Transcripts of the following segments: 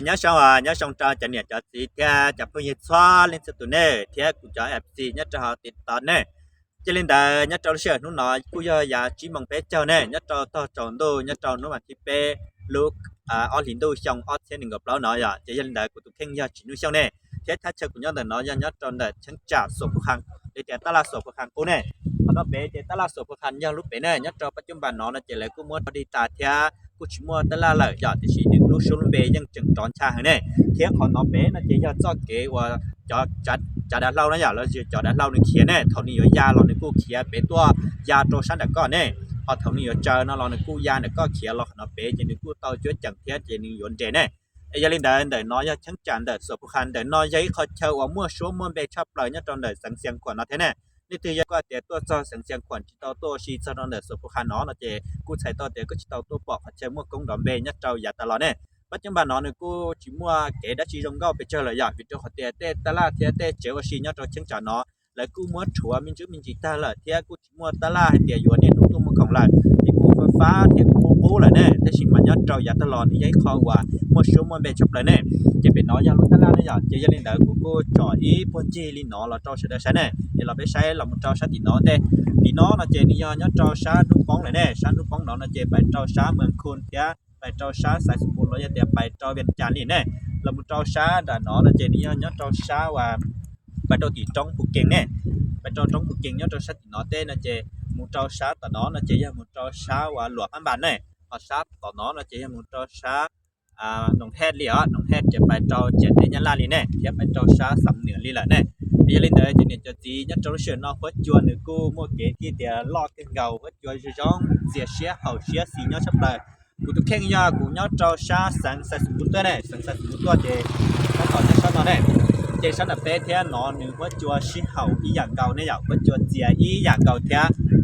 nhớ xong cho cho nè cho chị cho bây giờ xóa lên sự tụi nè thì cũng cho FC nhớ cho họ tiết tán nè cho nên là nhớ cho nó nó nói cũng giờ giờ chỉ mong bé cho nè nhớ cho to tròn đôi nhớ cho nó mà chỉ bé lúc ở liền đôi xong ở trên đường gặp lão nói à cho nên là của tụi khen giờ chỉ nuôi xong nè thế thắt chân của nhớ là nó nhớ cho là chẳng trả sổ của hàng để tiền ta là sổ của hàng cô nè nó bé để ta là sổ của hàng giờ lúc bé nè nhớ cho bắt chấm bàn nó là chỉ là cũng muốn đi tà theoกูชิมัวตะลาเลยอยากจะชี้หนึ่งลูกชุนเบยังจึงจอนชาเนี่ยเทียของน้องเบนั่นจะยอดจอเก๋ว่าจอจัดดัดเล่านะอยากเราจะจอดัดเล่าในเขียนเนี่ยเท่านี้อยู่ยาเราในกู้เขียเป็นตัวยาโตชันแต่ก็เนี่ยพอเท่านี้อยู่เจอเราในกู้ยาเนี่ยก็เขียนเราขนาดเบจะในกู้เตาจุดจังเทียจะในยนเจเนี่ยไอ้ยาลินเดินเดินน้อยชั้นจันเดินสุขคันเดินน้อยยัยเขาเชื่อว่ามั่วชั่วมั่วเบชอบเลยเนี่ยตอนเดินสังเสียงขวัญเราเท่เนี่ยนี่คือยาก็เดี๋ยวตัวจอสังเสียงขวัญที่ตัวชีจะตอนเดินสุขคันน้องเราเจกูใช้ตัวเดี๋ยวก็จะตัวปอกเขาเชื่อมั่วกงดอมเบเนี่ยเจ้าอย่าตลอดเนี่ยปัจจุบันน้องเนี่ยกูชิมัวเก๋ได้ชีรงเก้าไปเจอเลยอยากวิดีโอเขาเตะตลาดเตะเจ้าชีเนี่ยเราเชื่อจ่าน้อแล้วกูมัวชัวมินจื้อมินจีตาละเทียกูชิมัวตลาดเตียอยู่เนี่ยตุ้มมันของละที่กูฟ้าเทียกูโอ้เลยเนี่ยแต่ชิมันเนี่ยเจ้าอย่าตลอดนี่ยัยคอว่ามัวชัวมัวเบชอบเลยเนี่ยจะเป็นน้อยยังรู้ตลาดเนี่ยอยากจะยังเล่นได้กูจ่ออีพนจีลินน้อเราเจ้าเสด็จใช่เนี่ยเดี๋ยวเราไปใช้เราเจ้าใช้ติน้อเด้ติน้อเราเจนี่ยเนี่ยเจ้าชาดุป้องเลยเนี่ยชาดุป้องน้องเราเจไปเจ้าชาเมืองคุณเทียไปเจ้าชาสายสมบูรณ์เราจะไปเจ้าเวียนจันทร์นี่เนี่ยเราเจ้าชาแต่น้องเราเจนี่เนี่ยเจ้าชาว่าไปเจ้าตีจ้องผูกเก่งเนี่ยไปเจ้าจ้องผูกเก่งเนี่ยเจ้าชาติน้อเต้เราเจมูเจ้าชาแต่น้องเราเจยังมูเจ้าชาว่าหลวงอันบานเนี่ยพอชาต่อน้องเราเจยังมูเจ้าชาน้องแพทย์เหลียวน้องแพทย์จะไปเจ้าเจ็ดในยันลาลีเนี่ยเทียบไปเจ้าชาสำเหนือลีแหละเนี่ยbây giờ lên đời thì nên cho tí nhất trong sự nó phát chuồn được cô mua cái kia để lo cái gầu phát chuồn cho trong dễ xé hậu xé xí nhau sắp lại cụ tụ khen nhau cụ nhau trâu sa sáng sáng sụpตัวnày sáng sáng sụpตัวthì nó còn nó sao nó này thì sao là bé thế nó nếu phát chuồn xí hậu ý dạng gầu này dạo phát chuồn dễ ý dạng gầu thế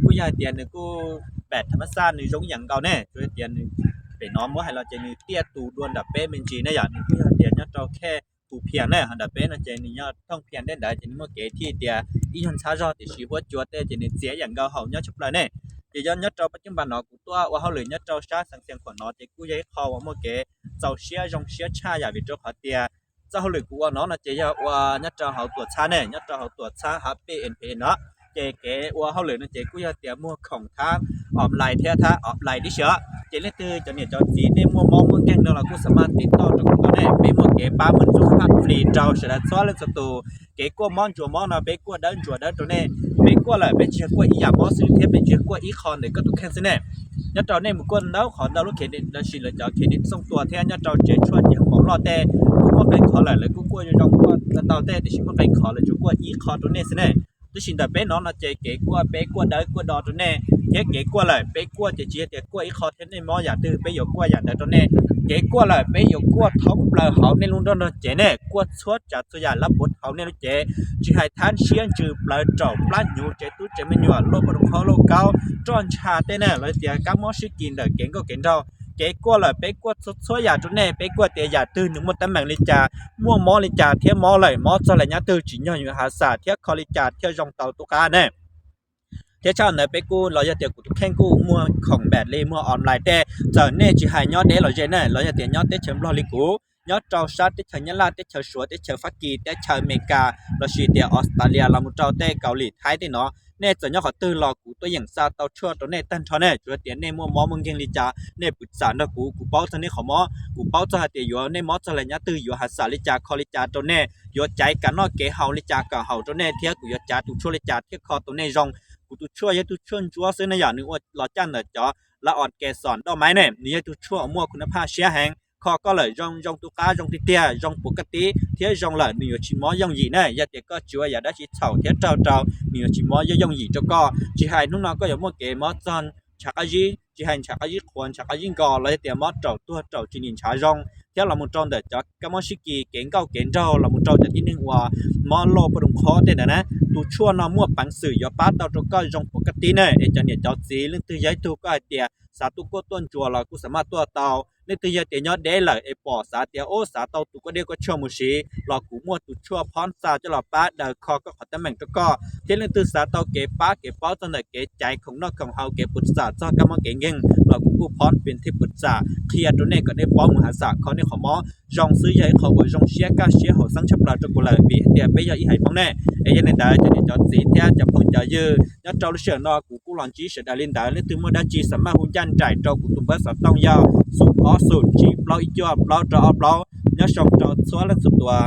cô giờ tiền được cô bẹt thắm san nếu giống dạng gầu này rồi tiền để nó mới hay là tiền tia tù đuôn đập bé mình chỉ này dạng cô giờ tiền nhất trâu kheผู้เพียงเนี่ยหันดับเป็นเจนี่ยอดต้องเพียงได้ได้เจนี่มื่อเกที่เดียอีหันช้ารอติชีวัวจัวเตเจนี่เสียอย่างเกาเหายอดชุบเลยเนี่ยเจยอนยอดเจ้าปัจจุบันเนาะกูตัวว่าเขาเลยยอดเจ้าชาสังเสียงขวัญเนาะเจกูยัยคอว่ามื่อเกเจ้าเชียจงเชียชาอย่าไปเจ้าเขาเตียเจ้าเขาเลยกูว่าเนาะนะเจยว่ายอดเจ้าเขาตรวจชาเนี่ยยอดเจ้าเขาตรวจชาฮับเป็นเพเนาะเจเกว่าเขาเลยนะเจกูยัยเตียมั่วของทางออฟไลน์เทียท่าออฟไลน์ดิเชียเจเล่ตือจะเนี่ยเจ้าสีเนี่ยมัวมองมึงแกงเนาะเรากูสามารถติดต่อจากตัวเนี่ยเป็นมัวเก๋ป้าเหมือนสุขภาพฟรีเจ้าเสด็จซ้อนเล่นสตูเก๋กัวมอนจัวมอนนะเบ๊กัวเดินจัวเดินตัวเนี่ยเบ๊กัวเลยเบ๊เชียกัวอีหยาบมอซื้อเทียบเป็นเชียกัวอีคอนเนี่ยก็ถูกแค่สิเนี่ยยัดเจ้าเนี่ยมึงกัวเนาขอเดาลูกเขตเราชินเลยเจ้าเขตส่งตัวแทนยัดเจ้าเจช่วยเจ้าของรอแต่กูมัวไปขอเลยกูกัวจะจงกัวเต่าแต่ดิฉันมัวไปขอเลยจัวกัวอีคอนตัวเนี่ยสิเนี่ยดิฉันแต่เบ๊น้องนะเจเก๋กัวเบ๊กัวเดินกัวดอตัวเนี่ยเจ๊เก๋กัวเลยเบ๊กัวเจ๊เจี๊ยเจ๊กัวอีคอเทนในมออย่าตื้อเบ๊ยกัวอย่าเดินตัวเนี่ยเก๋กัวเลยเบ๊ยกัวท้องเปล่าเขาในลุงดอนเจ๊เนี่ยกัวชัวจัดตัวอย่างรับบทเขาเนี่ยเจ๊จีให้ท่านเชียนจือเปล่าเจ้าปลาหนูเจ๊ตู้เจ๊ไม่หนัวโลบลงเขาโลเก้าจอนชาเต้เนี่ยเลยเจ๊ก้ามอชิกินเด้อเก่งก็เก่งเท่าเก๋กัวเลยเบ๊กัวชัวอย่าตัวเนี่ยเบ๊กัวเตะอย่าตื้อหนึ่งมันตำแหน่งลิจ่ามั่วมอลิจ่าเทียมอเลยมอจะอะไรเนี่ยตื้อจีนอยู่หาศาสตร์เทียคอลิจ่าเทียจงเต่าตุกาเนี่ยเที่ยวเช้าเนี่ยไปกู้เราจะเตียวกูทุกแข่งกู้มัวของแบบเลยมัวออนไลน์แต่จะเนี่ยจีหายยอดเด้เราเจเนี่ยเราจะเตียวยอดเด้เฉิมรอลิกูยอดเจ้าชาติเด้เฉิมยันลาเด้เฉิมชัวเด้เฉิมฟักกีเด้เฉิมอเมริกาเราชีเตียออสเตรเลียเรามุเจ้าเด้เกาหลีไทยเด้เนาะเนี่ยจะยอดเขาตื่นรอกูตัวอย่างซาเตาชั่วตัวเนี่ยตั้งทอนเนี่ยจุดเตียนเนี่ยมัวมอมึงเก่งลิจ่าเนี่ยปรึกษาเนาะกูเป้าตอนนี้ขอมอกูเป้าจะหาเตียอยู่ในมอจะอะไรเนี่ยตื่นอยู่หาสาลิจ่าคอลิจ่าตัวเนี่ยยอดใจกันเนาะเกเฮาลิจ่ากับเฮาตัวเนี่ยเทียกูยอดจ่าถูกชั่วลิจ่าเทียคอตัวเนี่ยรองกูตัวช่วยยัดตัวช่วยจัวซื้อในอย่างนึงว่าเราจ้างเนอะจ่อละอ่อนแกสอนดอกไม้เนี่ยนี่ยัดตัวช่วยมั่วคุณภาพเสียแหงคอก็เลยยองตัวกายองเตี้ยยองปกติเที่ยยองเลยนี่อยู่ชิมอยองหยีเนี่ยยัดเด็กก็ช่วยอย่าได้ชิเฉาเที่ยเจ้านี่อยู่ชิมอยองหยีเจ้าก็จีไฮนุ่งน้องก็อย่ามั่วเกมอจอนชักอายีจีไฮชักอายีควรชักอายีก่อเลยเตี้ยมอเจ้าตัวเจ้าจีนินชายองเที่ยเรามุจอนเด็กจ่อก็มั่วชิกีเก่งเก้าเก่งเจ้าเรามุจอนจะที่หนึ่งว่ามอโลปรุงคอเด่นนะตัวชั่วน้อมั่วปังสื่อยอป้าเต่าตัวก็ยองปกติเนี่ยเอจันเนี่ยเจ้าสีเรื่องตัวใหญ่ตัวก็เตี้ยสาตุก็ต้นจัวเรากูสามารถตัวเต่า nên từ giờ tiền nhớ để lại ai bỏ xả tiền ô xả tàu tụ có đều có cho một xí lọ cũ mua tụ chua phón xả cho lọ bá đời kho có tấm mảnh cho co thế nên từ xả tàu kế bá kế bao tao này kế chạy không nó không hao kế bứt xả cho các món kế nghiêng lọ cũ phón biến thiết bứt xả khi ở chỗ này có để bao một hạt xả khó nên họ mó dòng xứ giấy họ gọi dòng xía cá xía họ sáng chấp là cho cô lại vì tiền bây giờ ý hay mong nè ấy cho nên đã cho nên cho gì theo chậm không chờ dư nhớ trâu nó sửa nó cũ làm chí sẽ đã lên đã lên từ mua đã chi sắm mà hôn chân trải trâu của tụi bớt sắm tông do sụp ó sụp chỉ bao ít cho bao trò bao nhớ xong trò xóa lên sụp tua